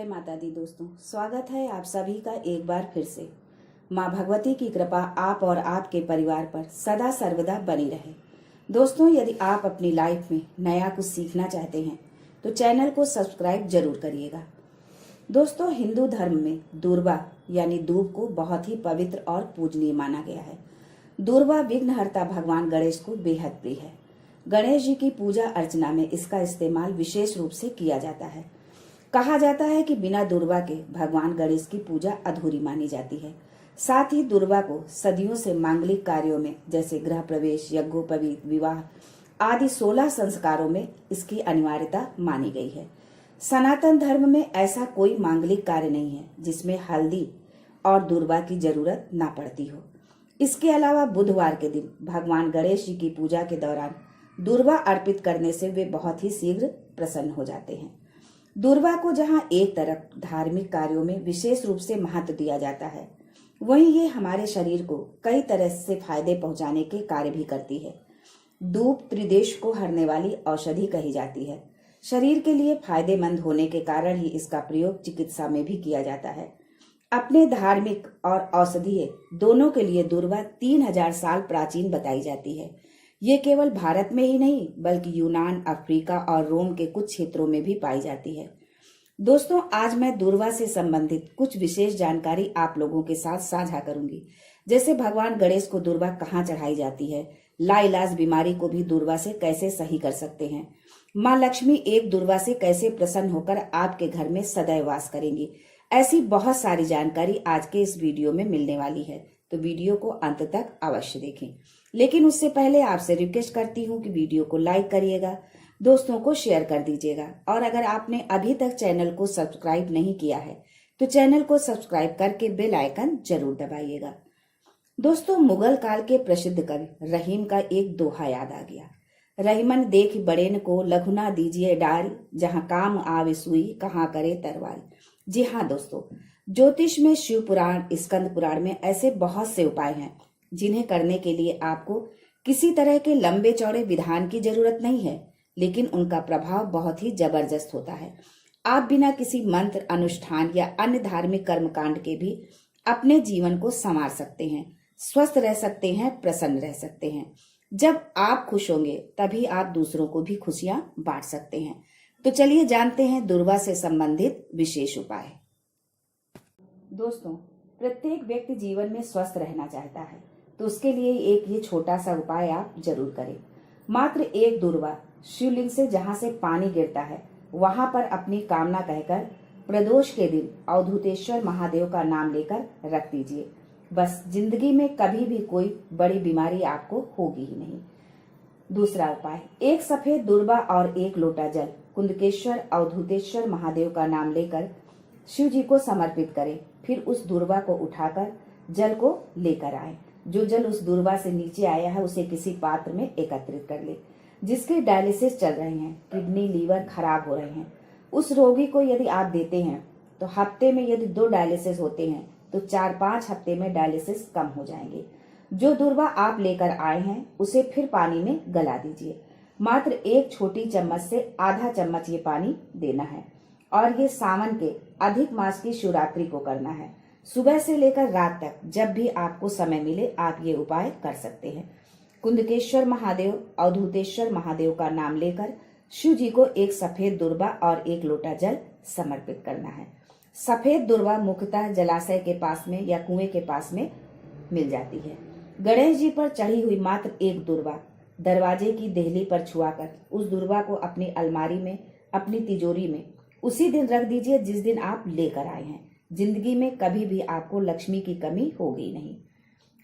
जय माता दी दोस्तों, स्वागत है आप सभी का एक बार फिर से। माँ भगवती की कृपा आप और आपके परिवार पर सदा सर्वदा बनी रहे। दोस्तों, यदि आप अपनी लाइफ में नया कुछ सीखना चाहते हैं तो चैनल को सब्सक्राइब जरूर करिएगा। दोस्तों, हिंदू धर्म में दुर्वा यानी दूब को बहुत ही पवित्र और पूजनीय माना गया है। दुर्वा विघ्नहर्ता भगवान गणेश को बेहद प्रिय है। गणेश जी की पूजा अर्चना में इसका इस्तेमाल विशेष रूप से किया जाता है। कहा जाता है कि बिना दुर्वा के भगवान गणेश की पूजा अधूरी मानी जाती है। साथ ही दुर्वा को सदियों से मांगलिक कार्यों में जैसे गृह प्रवेश, यज्ञोपवीत, विवाह आदि 16 संस्कारों में इसकी अनिवार्यता मानी गई है। सनातन धर्म में ऐसा कोई मांगलिक कार्य नहीं है जिसमें हल्दी और दुर्वा की जरूरत ना पड़ती हो। इसके अलावा बुधवार के दिन भगवान गणेश जी की पूजा के दौरान दुर्वा अर्पित करने से वे बहुत ही शीघ्र प्रसन्न हो जाते हैं। दुर्वा को जहां एक तरफ धार्मिक कार्यों में विशेष रूप से महत्व दिया जाता है, वहीं ये हमारे शरीर को कई तरह से फायदे पहुंचाने के कार्य भी करती है। दूब त्रिदेश को हरने वाली औषधि कही जाती है। शरीर के लिए फायदेमंद होने के कारण ही इसका प्रयोग चिकित्सा में भी किया जाता है। अपने धार्मिक और औषधीय दोनों के लिए दुर्वा 3000 साल प्राचीन बताई जाती है। ये केवल भारत में ही नहीं बल्कि यूनान, अफ्रीका और रोम के कुछ क्षेत्रों में भी पाई जाती है। दोस्तों, आज मैं दुर्वा से संबंधित कुछ विशेष जानकारी आप लोगों के साथ साझा करूंगी। जैसे भगवान गणेश को दुर्वा कहाँ चढ़ाई जाती है, लाइलाज बीमारी को भी दुर्वा से कैसे सही कर सकते हैं, माँ लक्ष्मी एक दुर्वा से कैसे प्रसन्न होकर आपके घर में सदैव वास करेंगी। ऐसी बहुत सारी जानकारी आज के इस वीडियो में मिलने वाली है, तो वीडियो को अंत तक अवश्य देखें। लेकिन उससे पहले आपसे रिक्वेस्ट करती हूँ कि वीडियो को लाइक करिएगा, दोस्तों को शेयर कर दीजिएगा और अगर आपने अभी तक चैनल को सब्सक्राइब नहीं किया है तो चैनल को सब्सक्राइब करके बेल आइकन जरूर दबाइएगा। दोस्तों, मुगल काल के प्रसिद्ध कवि रहीम का एक दोहा याद आ गया। रहीमन देख बड़ेन को लघुना दीजिए डाल, जहाँ काम आवे सुई कहाँ करे तरवार। जी हाँ दोस्तों, ज्योतिष में शिव पुराण, स्कंद पुराण में ऐसे बहुत से उपाय हैं जिन्हें करने के लिए आपको किसी तरह के लंबे चौड़े विधान की जरूरत नहीं है, लेकिन उनका प्रभाव बहुत ही जबरदस्त होता है। आप बिना किसी मंत्र, अनुष्ठान या अन्य धार्मिक कर्मकांड के भी अपने जीवन को संवार सकते हैं, स्वस्थ रह सकते हैं, प्रसन्न रह सकते हैं। जब आप खुश होंगे तभी आप दूसरों को भी खुशियां बांट सकते हैं। तो चलिए जानते हैं दुर्वा से संबंधित विशेष उपाय। दोस्तों, प्रत्येक व्यक्ति जीवन में स्वस्थ रहना चाहता है, तो उसके लिए एक ये छोटा सा उपाय आप जरूर करें। मात्र एक दुर्वा शिवलिंग से जहाँ से पानी गिरता है वहां पर अपनी कामना कहकर प्रदोष के दिन अवधूतेश्वर महादेव का नाम लेकर रख दीजिए। बस जिंदगी में कभी भी कोई बड़ी बीमारी आपको होगी ही नहीं। दूसरा उपाय, एक सफेद दुर्वा और एक लोटा जल कुंदकेश्वर अवधूतेश्वर महादेव का नाम लेकर शिव जी को समर्पित करें। फिर उस दुर्वा को उठाकर जल को लेकर आए। जो जल उस दुर्वा से नीचे आया है उसे किसी पात्र में एकत्रित कर ले। जिसके डायलिसिस चल रहे हैं, किडनी, लीवर खराब हो रहे हैं, उस रोगी को यदि आप देते हैं तो हफ्ते में यदि 2 डायलिसिस होते हैं तो 4-5 हफ्ते में डायलिसिस कम हो जाएंगे। जो दुर्वा आप लेकर आए हैं उसे फिर पानी में गला दीजिए। मात्र एक छोटी चम्मच से आधा चम्मच ये पानी देना है और ये सावन के अधिक मास की शिवरात्रि को करना है। सुबह से लेकर रात तक जब भी आपको समय मिले आप ये उपाय कर सकते हैं। कुंदकेश्वर महादेव, अवधूतेश्वर महादेव का नाम लेकर शिव जी को एक सफेद दुर्वा और एक लोटा जल समर्पित करना है। सफेद दुर्वा मुख्यतः जलाशय के पास में या कुएं के पास में मिल जाती है। गणेश जी पर चढ़ी हुई मात्र एक दुर्वा दरवाजे की देहली पर छुआकर उस दुर्वा को अपनी अलमारी में, अपनी तिजोरी में उसी दिन रख दीजिए जिस दिन आप लेकर आए हैं। जिंदगी में कभी भी आपको लक्ष्मी की कमी होगी नहीं।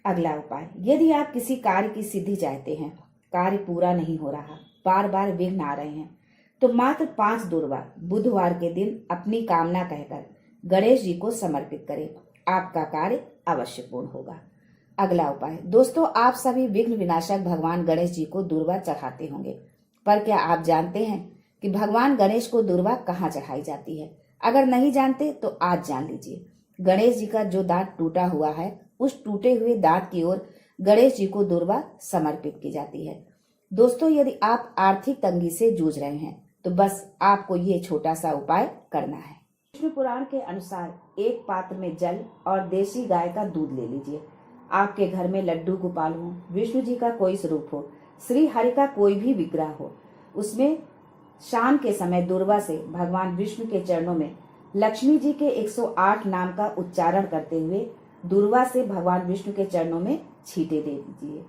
अगला उपाय, यदि आप किसी कार्य की सिद्धि चाहते हैं, कार्य पूरा नहीं हो रहा, बार बार विघ्न आ रहे हैं, तो मात्र 5 दुर्वा बुधवार के दिन अपनी कामना कहकर गणेश जी को समर्पित करें। आपका कार्य अवश्य पूर्ण होगा। अगला उपाय, दोस्तों, आप सभी विघ्न विनाशक भगवान गणेश जी को दुर्वा चढ़ाते होंगे, पर क्या आप जानते हैं कि भगवान गणेश को दुर्वा कहाँ चढ़ाई जाती है? अगर नहीं जानते तो आज जान लीजिए। गणेश जी का जो दांत टूटा हुआ है उस टूटे हुए दांत की ओर गणेश जी को दुर्वा समर्पित की जाती है। दोस्तों, यदि आप आर्थिक तंगी से जूझ रहे हैं तो बस आपको ये छोटा सा उपाय करना है। विष्णु पुराण के अनुसार एक पात्र में जल और देसी गाय का दूध ले लीजिए। आपके घर में लड्डू गोपाल हो, विष्णु जी का कोई स्वरूप हो, श्री हरि का कोई भी विग्रह हो, उसमें शाम के समय दूर्वा से भगवान विष्णु के चरणों में लक्ष्मी जी के 108 नाम का उच्चारण करते हुए दूर्वा से भगवान विष्णु के चरणों में छींटे दे दीजिए,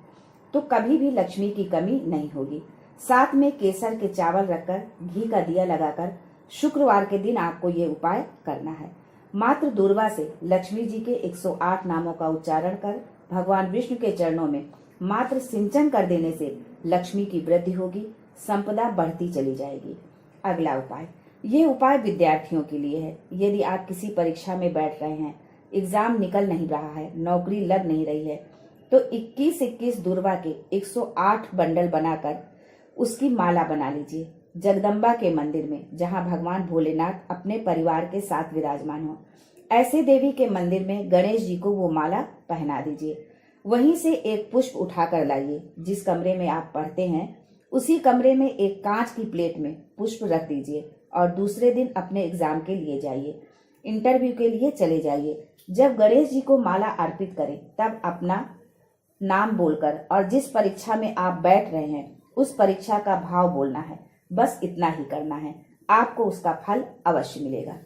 तो कभी भी लक्ष्मी की कमी नहीं होगी। साथ में केसर के चावल रखकर घी का दिया लगाकर शुक्रवार के दिन आपको ये उपाय करना है। मात्र दूर्वा से लक्ष्मी जी के 108 नामों का उच्चारण कर भगवान विष्णु के चरणों में मात्र सिंचन कर देने से लक्ष्मी की वृद्धि होगी, संपदा बढ़ती चली जाएगी। अगला उपाय, ये उपाय विद्यार्थियों के लिए है। यदि आप किसी परीक्षा में बैठ रहे हैं, एग्जाम निकल नहीं रहा है, नौकरी लग नहीं रही है, तो 21-21 दूर्वा के 108 बंडल बनाकर उसकी माला बना लीजिए। जगदम्बा के मंदिर में, जहां भगवान भोलेनाथ अपने परिवार के साथ विराजमान हो, ऐसे देवी के मंदिर में गणेश जी को वो माला पहना दीजिए। वहीं से एक पुष्प उठाकर लाइए। जिस कमरे में आप पढ़ते हैं उसी कमरे में एक कांच की प्लेट में पुष्प रख दीजिए और दूसरे दिन अपने एग्जाम के लिए जाइए, इंटरव्यू के लिए चले जाइए। जब गणेश जी को माला अर्पित करें तब अपना नाम बोलकर और जिस परीक्षा में आप बैठ रहे हैं उस परीक्षा का भाव बोलना है। बस इतना ही करना है, आपको उसका फल अवश्य मिलेगा।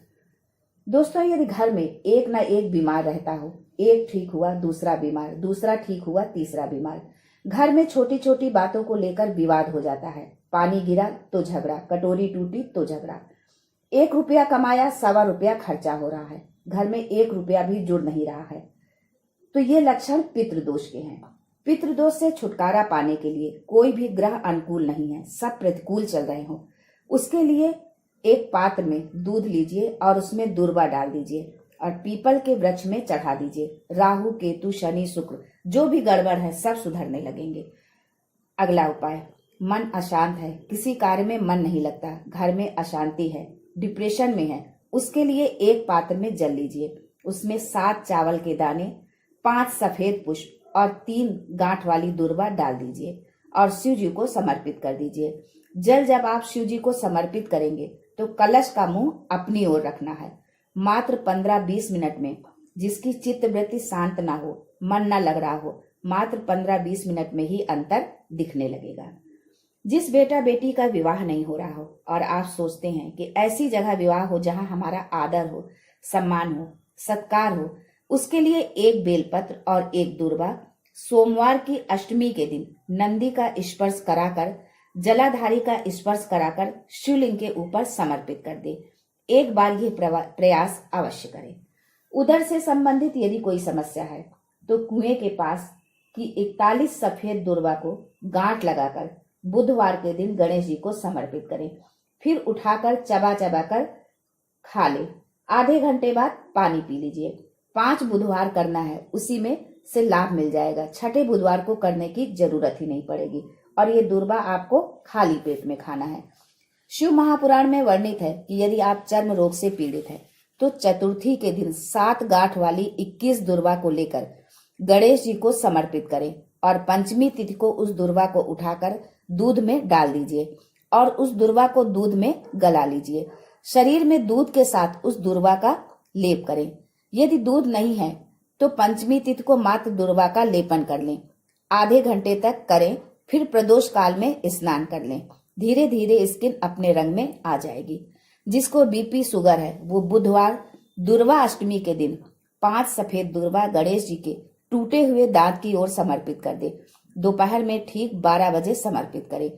दोस्तों, यदि घर में एक न एक बीमार रहता हो, एक ठीक हुआ दूसरा बीमार, दूसरा ठीक हुआ तीसरा बीमार, घर में छोटी छोटी बातों को लेकर विवाद हो जाता है। पानी गिरा तो झगड़ा, कटोरी टूटी तो झगड़ा, 1 रुपया कमाया 1.25 रुपया खर्चा हो रहा है, घर में 1 रुपया भी जुड़ नहीं रहा है, तो ये लक्षण पितृदोष के हैं। पितृदोष से छुटकारा पाने के लिए कोई भी ग्रह अनुकूल नहीं है, सब प्रतिकूल चल रहे हो, उसके लिए एक पात्र में दूध लीजिए और उसमें दूर्वा डाल दीजिए और पीपल के वृक्ष में चढ़ा दीजिए। राहु केतु शनि शुक्र जो भी गड़बड़ है सब सुधरने लगेंगे। अगला उपाय, मन अशांत है, किसी कार्य में मन नहीं लगता, घर में अशांति है, डिप्रेशन में है, उसके लिए एक पात्र में जल लीजिए। उसमें 7 चावल के दाने, 5 सफेद पुष्प और 3 गांठ वाली दूर्वा डाल दीजिए और शिव जी को समर्पित कर दीजिए। जल जब आप शिव जी को समर्पित करेंगे तो कलश का मुंह अपनी ओर रखना है। मात्र 15-20 मिनट में, जिसकी चित्तवृत्ति शांत ना हो, मन ना लग रहा हो, मात्र 15-20 मिनट में ही अंतर दिखने लगेगा। जिस बेटा बेटी का विवाह नहीं हो रहा हो और आप सोचते हैं कि ऐसी जगह विवाह हो जहां हमारा आदर हो, सम्मान हो, सत्कार हो, उसके लिए एक बेलपत्र और एक दूर्वा सोमवार की अष्टमी के दिन नंदी का स्पर्श कराकर, जलाधारी का स्पर्श कराकर शिवलिंग के ऊपर समर्पित कर दे। एक बार ये प्रयास अवश्य करें। उधर से संबंधित यदि कोई समस्या है तो कुएं के पास की 41 सफेद दूर्वा को गांठ लगाकर बुधवार के दिन गणेश जी को समर्पित करें। फिर उठाकर चबा चबा कर खा ले। आधे घंटे बाद पानी पी लीजिए। 5 बुधवार करना है, उसी में से लाभ मिल जाएगा। छठे बुधवार को करने की जरूरत ही नहीं पड़ेगी और ये दूर्वा आपको खाली पेट में खाना है। शिव महापुराण में वर्णित है कि यदि आप चर्म रोग से पीड़ित हैं तो चतुर्थी के दिन 7 गांठ वाली 21 दूर्वा को लेकर गणेश जी को समर्पित करें और पंचमी तिथि को उस दूर्वा को उठाकर दूध में डाल दीजिए और उस दूर्वा को दूध में गला लीजिए। शरीर में दूध के साथ उस दूर्वा का लेप करें। यदि दूध नहीं है तो पंचमी तिथि को मात्र दूर्वा का लेपन कर लें। आधे घंटे तक करें, फिर प्रदोष काल में स्नान कर लें। धीरे धीरे स्किन अपने रंग में आ जाएगी। जिसको बीपी शुगर है वो बुधवार दूर्वा अष्टमी के दिन 5 सफेद दूर्वा गणेश जी के टूटे हुए दांत की ओर समर्पित कर दे। दोपहर में ठीक 12 बजे समर्पित करें।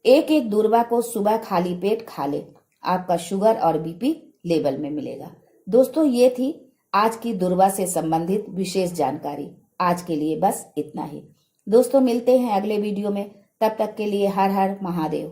एक एक दूर्वा को सुबह खाली पेट खा ले। आपका शुगर और बीपी लेवल में मिलेगा। दोस्तों, ये थी आज की दूर्वा से संबंधित विशेष जानकारी। आज के लिए बस इतना ही। दोस्तों, मिलते हैं अगले वीडियो में। तब तक के लिए हर हर महादेव।